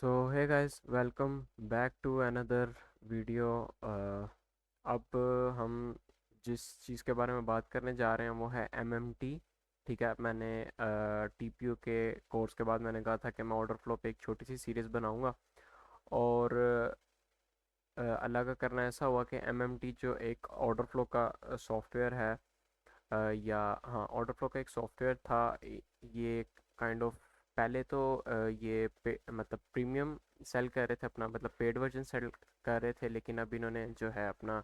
So hey guys, welcome back to another video. अब हम जिस चीज़ के बारे में बात करने जा रहे हैं वो है एमएमटी। ठीक है, मैंने टीपीयू के कोर्स के बाद मैंने कहा था कि मैं ऑर्डर फ्लो पे एक छोटी सी सीरीज़ बनाऊंगा। और अल्लाह का करना ऐसा हुआ कि एमएमटी जो एक ऑर्डर फ्लो का सॉफ्टवेयर है, या हाँ, ऑर्डर फ्लो का एक सॉफ्टवेयर था। ये काइंड ऑफ पहले तो ये मतलब प्रीमियम सेल कर रहे थे, अपना मतलब पेड वर्जन सेल कर रहे थे, लेकिन अब इन्होंने जो है अपना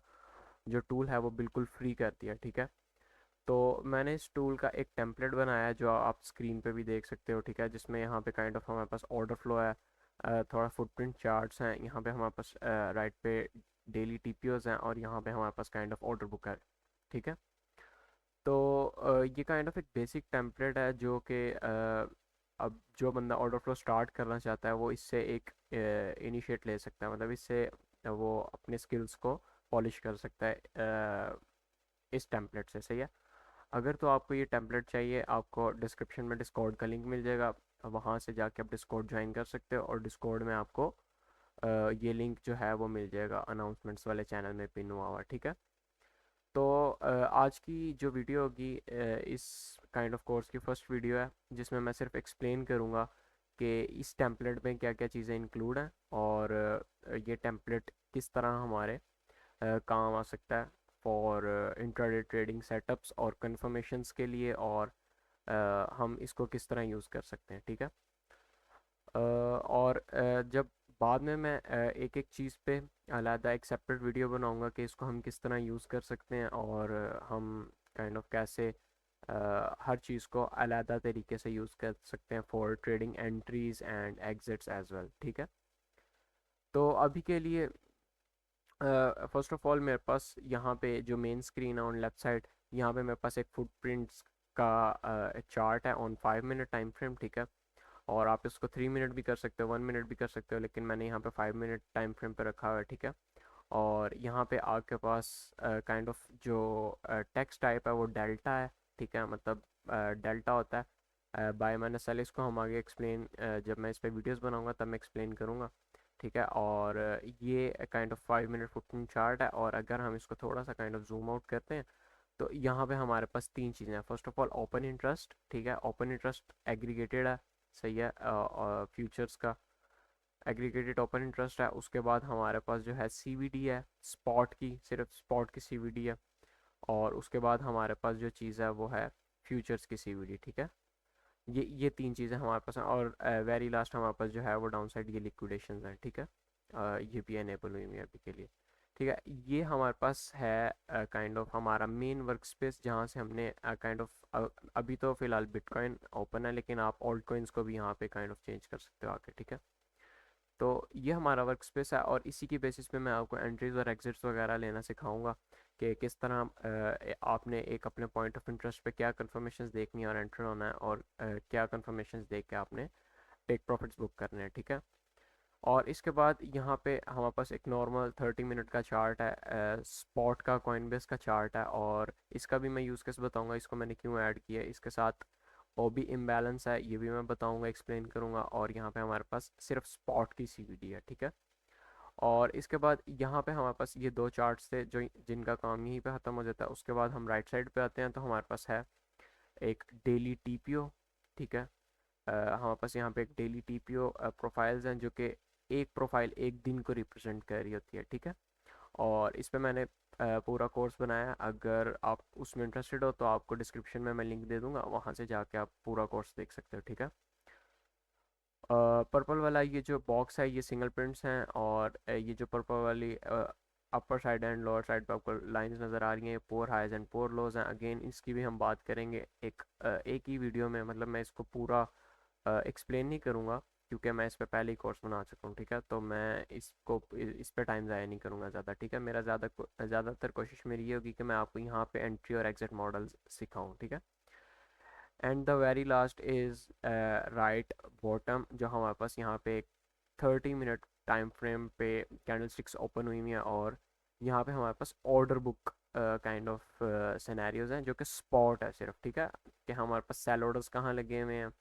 जो टूल है वो बिल्कुल फ्री कर दिया। ठीक है, तो मैंने इस टूल का एक टेम्पलेट बनाया है जो आप स्क्रीन पे भी देख सकते हो। ठीक है, जिसमें यहाँ पे काइंड ऑफ हमारे पास ऑर्डर फ्लो है, थोड़ा फुटप्रिंट चार्ट्स हैं, यहाँ पे हमारे पास राइट पे डेली टीपीओज हैं, और यहाँ पे हमारे पास काइंड ऑफ ऑर्डर बुक है। ठीक है, तो ये काइंड ऑफ एक बेसिक टेम्पलेट है जो कि अब जो बंदा ऑर्डर फ्लो स्टार्ट करना चाहता है वो इससे एक इनिशिएट ले सकता है, मतलब इससे वो अपने स्किल्स को पॉलिश कर सकता है इस टेम्पलेट से। सही है। अगर तो आपको ये टेम्पलेट चाहिए, आपको डिस्क्रिप्शन में डिस्कॉर्ड का लिंक मिल जाएगा, वहाँ से जाके आप डिस्कॉर्ड ज्वाइन कर सकते हो, और डिस्कॉर्ड में आपको ये लिंक जो है वो मिल जाएगा अनाउंसमेंट्स वाले चैनल में पिन हुआ हुआ। ठीक है, तो आज की जो वीडियो होगी इस काइंड ऑफ कोर्स की फर्स्ट वीडियो है, जिसमें मैं सिर्फ एक्सप्लेन करूँगा कि इस टेम्पलेट में क्या क्या चीज़ें इंक्लूड हैं, और ये टेम्पलेट किस तरह हमारे काम आ सकता है फॉर इंट्राडे ट्रेडिंग सेटअप्स और कन्फर्मेशंस के लिए, और हम इसको किस तरह यूज़ कर सकते हैं। ठीक है, और जब बाद में मैं एक एक चीज़ पे अलहदा एक सेपरेट वीडियो बनाऊंगा कि इसको हम किस तरह यूज़ कर सकते हैं, और हम काइंड ऑफ कैसे हर चीज़ को अलहदा तरीके से यूज़ कर सकते हैं for trading entries and exits as well. ठीक है, तो अभी के लिए फर्स्ट ऑफ ऑल मेरे पास यहाँ पे जो मेन स्क्रीन है ऑन लेफ्ट साइड, यहाँ पे मेरे पास एक फुटप्रिंट्स का चार्ट है ऑन 5 मिनट टाइम फ्रेम। ठीक है, और आप इसको 3 मिनट भी कर सकते हो, 1 मिनट भी कर सकते हो, लेकिन मैंने यहाँ पे 5 मिनट टाइम फ्रेम पे रखा हुआ है। ठीक है, और यहाँ पे आपके पास काइंड ऑफ जो टेक्स्ट टाइप है वो डेल्टा है। ठीक है, मतलब डेल्टा होता है बाय माइनस एल। इसको हम आगे एक्सप्लेन, जब मैं इस पे वीडियोस बनाऊंगा तब मैं एक्सप्लेन करूँगा। ठीक है, और ये kind of 5 minute footing chart है, और अगर हम इसको थोड़ा सा काइंड ऑफ जूम आउट करते हैं तो यहाँ पे हमारे पास तीन चीज़ें हैं। First of all open interest. ठीक है, ओपन इंटरेस्ट एग्रीगेटेड है। सही है, फ्यूचर्स का एग्रीगेटेड ओपन इंटरेस्ट है। उसके बाद हमारे पास जो है सीवीडी है, स्पॉट की, सिर्फ स्पॉट की सीवीडी है। और उसके बाद हमारे पास जो चीज़ है वो है फ्यूचर्स की सीवीडी। ठीक है, ये तीन चीज़ें हमारे पास हैं, और वेरी लास्ट हमारे पास जो है वो डाउन साइड ये लिक्विडेशन है। ठीक है, ये भी एनेबल हुई है अभी के लिए। ठीक है, ये हमारे पास है काइंड ऑफ हमारा मेन वर्क स्पेस, जहाँ से हमने काइंड ऑफ अभी तो फ़िलहाल बिटकॉइन ओपन है, लेकिन आप ऑल्ट कॉइन्स को भी यहाँ पे काइंड ऑफ चेंज कर सकते हो आके। ठीक है, तो ये हमारा वर्क स्पेस है, और इसी की बेसिस पे मैं आपको एंट्रीज और एग्जिट्स वगैरह लेना सिखाऊंगा कि किस तरह आपने एक अपने पॉइंट ऑफ इंटरेस्ट पे क्या कंफर्मेशंस देखनी है और एंटर होना है, और क्या कंफर्मेशंस देख के आपने टेक प्रॉफिट्स बुक करने हैं। ठीक है, और इसके बाद यहाँ पे हमारे पास एक नॉर्मल 30 मिनट का चार्ट है, स्पॉट का कॉइनबेस का चार्ट है, और इसका भी मैं यूज़ केस बताऊंगा, इसको मैंने क्यों ऐड किया है। इसके साथ ओ भी इम्बैलेंस है, ये भी मैं बताऊंगा, एक्सप्लेन करूंगा, और यहाँ पे हमारे पास सिर्फ स्पॉट की सीवीडी है। ठीक है, और इसके बाद यहाँ पे हमारे पास ये दो चार्ट्स थे जो जिनका काम यहीं पे ख़त्म हो जाता है। उसके बाद हम राइट साइड पे आते हैं तो हमारे पास है एक डेली टीपीओ। ठीक है, हमारे पास यहाँ पे एक डेली टीपीओ प्रोफाइल्स हैं, जो कि एक प्रोफाइल एक दिन को रिप्रेजेंट कर रही होती है। ठीक है, और इस पे मैंने पूरा कोर्स बनाया है। अगर आप उसमें इंटरेस्टेड हो तो आपको डिस्क्रिप्शन में मैं लिंक दे दूंगा, वहाँ से जाके आप पूरा कोर्स देख सकते हो। ठीक है, पर्पल वाला ये जो बॉक्स है ये सिंगल प्रिंट्स हैं, और ये जो पर्पल वाली upper side and lower side पे आपको लाइंस नज़र आ रही हैं, पोर हाइज एंड पोर लोज हैं। अगेन इसकी भी हम बात करेंगे एक ही वीडियो में, मतलब मैं इसको पूरा एक्सप्लेन नहीं करूँगा, क्योंकि मैं इस पे पहले ही कोर्स बना चुका हूँ। ठीक है, तो मैं इसको इस पे टाइम ज़ाया नहीं करूँगा ज़्यादा। ठीक है, मेरा ज़्यादातर कोशिश मेरी ये होगी कि मैं आपको यहाँ पे एंट्री और एग्जिट मॉडल्स सिखाऊँ। ठीक है, and the very last is right bottom, जो हमारे पास यहाँ पे एक 30 मिनट टाइम फ्रेम पे कैंडल स्टिक्स ओपन हुई हुई हैं, और यहाँ पे हमारे पास order book kind of scenarios हैं जो कि स्पॉट है सिर्फ। ठीक है, कि हमारे पास सेल ऑर्डर्स कहाँ लगे हुए हैं,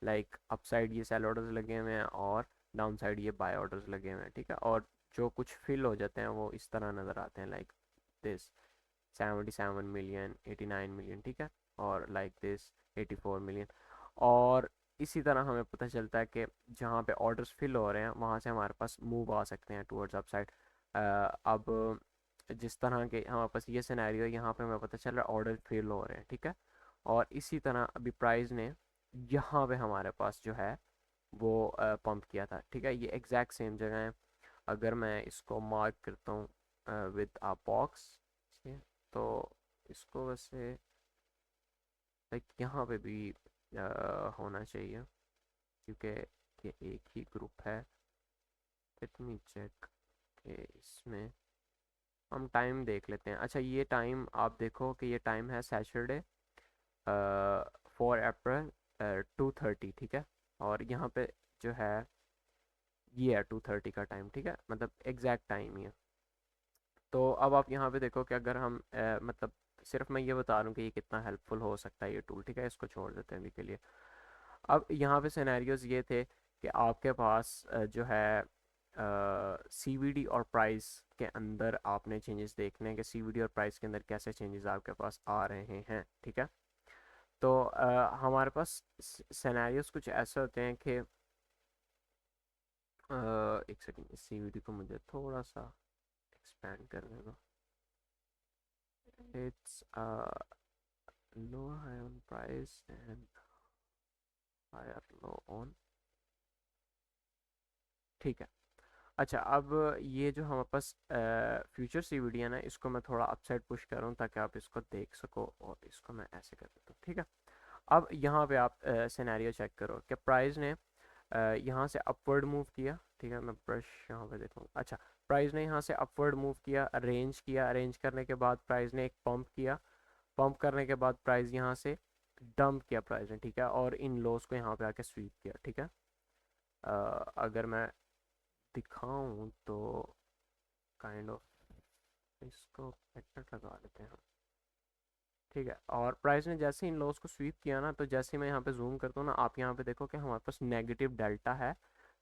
लाइक अपसाइड ये सेल ऑर्डर्स लगे हुए हैं, और डाउन साइड ये बाय ऑर्डर्स लगे हुए हैं, ठीक है। और जो कुछ फिल हो जाते हैं वो इस तरह नज़र आते हैं, लाइक दिस 77 मिलियन, 89 मिलियन, ठीक है। और लाइक दिस 84 मिलियन। और इसी तरह हमें पता चलता है कि जहाँ पे ऑर्डर्स फिल हो रहे हैं वहाँ से हमारे पास मूव आ सकते हैं टूवर्ड्स अपसाइड। अब जिस तरह के हमारे पास ये सिनेरियो है, यहाँ पे हमें पता चल रहा है ऑर्डर फिल हो रहे हैं, ठीक है। और इसी तरह अभी प्राइस ने यहाँ पे हमारे पास जो है वो पंप किया था, ठीक है। ये एग्जैक्ट सेम जगह है। अगर मैं इसको मार्क करता हूँ विद आ बॉक्स, तो इसको वैसे लाइक यहाँ पे भी होना चाहिए, क्योंकि ये एक ही ग्रुप है। लेट मी चेक कि इसमें हम टाइम देख लेते हैं। अच्छा, ये टाइम आप देखो कि ये टाइम है सैटरडे 4 अप्रैल 2:30, ठीक है। और यहाँ पे जो है ये है 2:30 का टाइम, ठीक है, मतलब एग्जैक्ट टाइम ही है। तो अब आप यहाँ पे देखो कि अगर हम मतलब सिर्फ मैं ये बता रहा हूँ कि ये कितना हेल्पफुल हो सकता है ये टूल, ठीक है। इसको छोड़ देते हैं अभी के लिए। अब यहाँ पे सिनेरियोज ये थे कि आपके पास जो है सीवीडी और प्राइस के अंदर आपने चेंजेस देखने हैं कि सीवीडी और प्राइस के अंदर कैसे चेंजेस आपके पास आ रहे हैं, ठीक है। तो हमारे पास सिनेरियोज कुछ ऐसे होते हैं कि एक सेकंड, इस सीवीडी को मुझे थोड़ा सा एक्सपेंड करने दो। It's low high on price and higher low on, ठीक है। अच्छा, अब ये जो हमारे पास फ्यूचर सीवीडी है ना, इसको मैं थोड़ा अपसाइड पुश कर रहा हूँ ताकि आप इसको देख सको, और इसको मैं ऐसे कर देता हूँ, ठीक है। अब यहाँ पे आप सिनेरियो चेक करो कि प्राइस ने यहाँ से अपवर्ड मूव किया, ठीक है। मैं ब्रश यहाँ पे देखूँ। अच्छा, प्राइस ने यहाँ से अपवर्ड मूव किया, अरेंज किया, अरेंज करने के बाद प्राइस ने एक पंप किया, पंप करने के बाद प्राइस यहाँ से डंप किया प्राइस ने, ठीक है। और इन लॉस को यहाँ पे आके स्वीप किया, ठीक है। अगर मैं दिखाऊं तो काइंड ऑफ इसको पैटर्न लगा लेते हैं हम, ठीक है। और प्राइस ने जैसे इन लॉस को स्वीप किया ना, तो जैसे मैं यहाँ पे जूम करता हूँ ना, आप यहाँ पे देखो कि हमारे पास नेगेटिव डेल्टा है,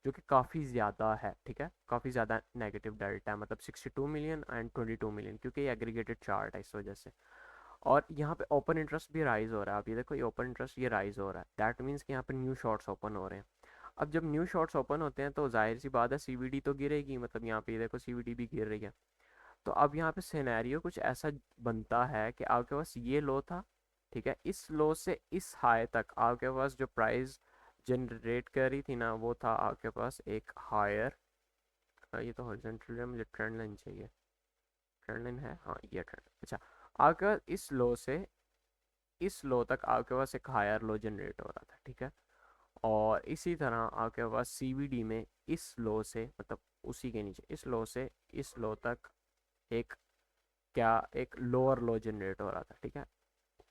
जो कि काफ़ी ज़्यादा है, ठीक है। काफ़ी ज़्यादा नेगेटिव डेल्टा है, मतलब 62 मिलियन एंड 22 मिलियन, क्योंकि ये एग्रीगेटेड चार्ट है इस वजह से। और यहाँ पे ओपन इंटरेस्ट भी राइज हो रहा है। आप ये देखो, ये ओपन इंटरेस्ट ये राइज हो रहा है, दैट मीन्स कि यहाँ पे न्यू शॉर्ट्स ओपन हो रहे हैं। अब जब न्यू शॉर्ट्स ओपन होते हैं तो जाहिर सी बात है सीवीडी तो गिरेगी, मतलब यहाँ पे ये देखो सीवीडी भी गिर रही है। तो अब यहाँ पे सिनेरियो कुछ ऐसा बनता है कि आपके पास ये लो था, ठीक है। इस लो से इस हाई तक आपके पास जो प्राइस जनरेट कर रही थी ना, वो था आपके पास एक हायर, ये तो हॉरिजॉन्टल है, मुझे ट्रेंड लाइन चाहिए। ट्रेंड लाइन है, हाँ ये ट्रेंड। अच्छा, आपके पास इस लो से इस लो तक आपके पास एक हायर लो जनरेट हो रहा था, ठीक है। और इसी तरह आपके पास सीवीडी में इस लो से, मतलब उसी के नीचे इस लो से इस लो तक एक क्या एक लोअर लो जनरेट हो रहा था, ठीक है।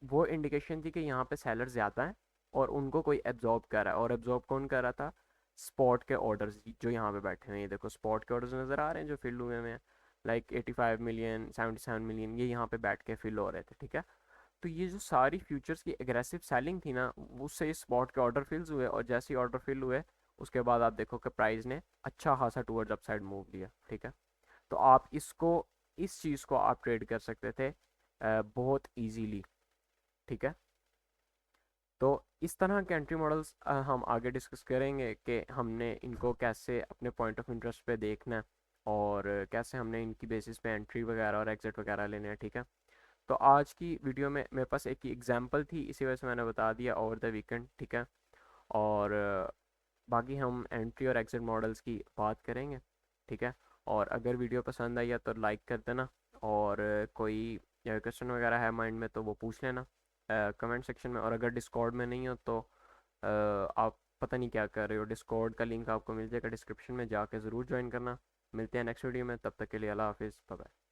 वो इंडिकेशन थी कि यहाँ पे सेलर ज़्यादा है और उनको कोई एब्जॉर्ब कर रहा है। और एब्जॉर्ब कौन कर रहा था? स्पॉट के ऑर्डर्स जो यहाँ पे बैठे हुए हैं, ये देखो स्पॉट के ऑर्डर्स नज़र आ रहे हैं जो फिल हुए हैं, लाइक 85 मिलियन, 77 मिलियन, ये यहाँ पे बैठ के फिल हो रहे थे, ठीक है। तो ये जो सारी फ्यूचर्स की एग्रेसिव सेलिंग थी ना, उससे इस स्पॉट के ऑर्डर फिल्स हुए, और जैसे ही ऑर्डर फिल हुए उसके बाद आप देखो कि प्राइस ने अच्छा खासा टूवर्ड्स अपसाइड मूव लिया, ठीक है। तो आप इसको इस चीज़ को आप ट्रेड कर सकते थे बहुत इजीली, ठीक है। तो इस तरह के एंट्री मॉडल्स हम आगे डिस्कस करेंगे कि हमने इनको कैसे अपने पॉइंट ऑफ इंटरेस्ट पे देखना है, और कैसे हमने इनकी बेसिस पे एंट्री वगैरह और एग्जिट वगैरह लेने हैं, ठीक है। तो आज की वीडियो में मेरे पास एक एग्जांपल थी, इसी वजह से मैंने बता दिया ओवर द वीकेंड, ठीक है। और बाकी हम एंट्री और एग्जिट मॉडल्स की बात करेंगे, ठीक है। और अगर वीडियो पसंद आई है तो लाइक कर देना, और कोई क्वेश्चन वगैरह है माइंड में तो वो पूछ लेना कमेंट सेक्शन में। और अगर डिस्कॉर्ड में नहीं हो तो आप पता नहीं क्या कर रहे हो, डिस्कॉर्ड का लिंक आपको मिल जाएगा डिस्क्रिप्शन में, जाके ज़रूर ज्वाइन करना। मिलते हैं नेक्स्ट वीडियो में, तब तक के लिए अल्लाह हाफिज़, बाय बाय।